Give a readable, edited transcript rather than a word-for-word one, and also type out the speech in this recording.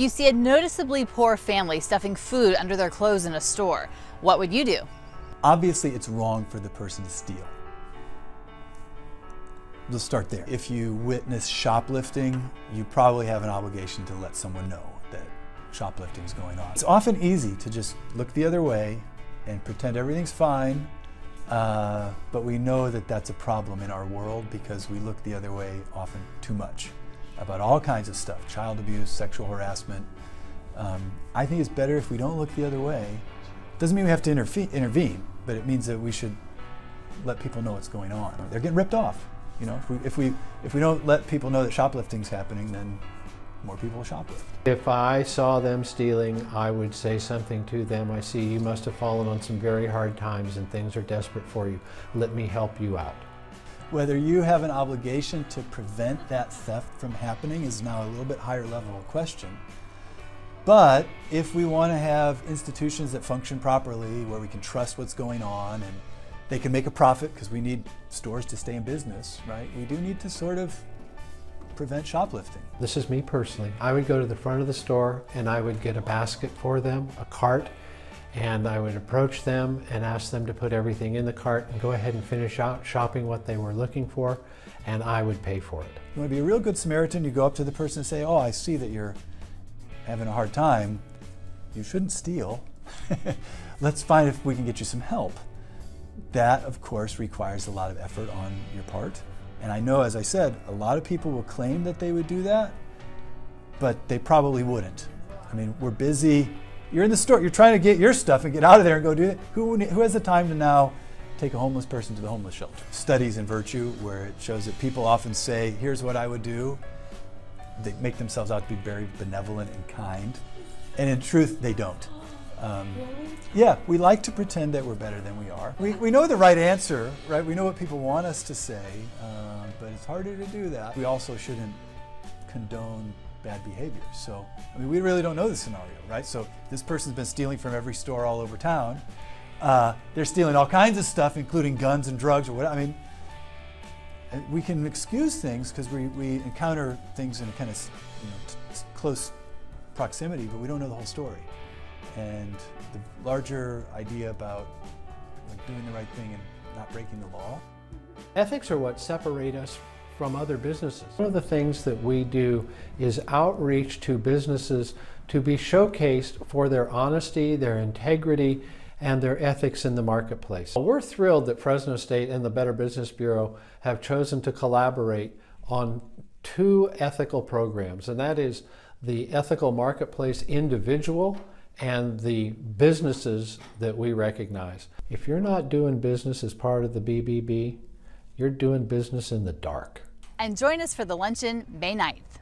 You see a noticeably poor family stuffing food under their clothes in a store. What would you do? Obviously, it's wrong for the person to steal. Let's start there. If you witness shoplifting, you probably have an obligation to let someone know that shoplifting is going on. It's often easy to just look the other way and pretend everything's fine, but we know that that's a problem in our world because we look the other way often too much about all kinds of stuff, child abuse, sexual harassment. I think it's better if we don't look the other way. Doesn't mean we have to intervene, but it means that we should let people know what's going on. They're getting ripped off. You know, if we don't let people know that shoplifting's happening, then more people will shoplift. If I saw them stealing, I would say something to them. I see you must have fallen on some very hard times and things are desperate for you. Let me help you out. Whether you have an obligation to prevent that theft from happening is now a little bit higher level of question. But if we want to have institutions that function properly, where we can trust what's going on and they can make a profit, because we need stores to stay in business, right? We do need to sort of prevent shoplifting. This is me personally. I would go to the front of the store and I would get a basket for them, a cart, and I would approach them and ask them to put everything in the cart and go ahead and finish out shopping what they were looking for, and I would pay for it. You want to be a real good Samaritan, you go up to the person and say, oh, I see that you're having a hard time. You shouldn't steal. Let's find if we can get you some help. That, of course, requires a lot of effort on your part. And I know, as I said, a lot of people will claim that they would do that, but they probably wouldn't. I mean, we're busy. You're in the store, you're trying to get your stuff and get out of there and go do it. Who has the time to now take a homeless person to the homeless shelter? Studies in Virtue, where it shows that people often say, here's what I would do. They make themselves out to be very benevolent and kind. And in truth, they don't. Yeah, we like to pretend that we're better than we are. We know the right answer, right? We know what people want us to say, but it's harder to do that. We also shouldn't condone bad behavior. So, I mean, we really don't know the scenario, right? So this person's been stealing from every store all over town. They're stealing all kinds of stuff, including guns and drugs or whatever. I mean, we can excuse things because we encounter things in kind of close proximity, but we don't know the whole story. And the larger idea about doing the right thing and not breaking the law. Ethics are what separate us from other businesses. One of the things that we do is outreach to businesses to be showcased for their honesty, their integrity, and their ethics in the marketplace. We're thrilled that Fresno State and the Better Business Bureau have chosen to collaborate on two ethical programs, and that is the Ethical Marketplace Individual and the businesses that we recognize. If you're not doing business as part of the BBB, you're doing business in the dark. And join us for the luncheon May 9th.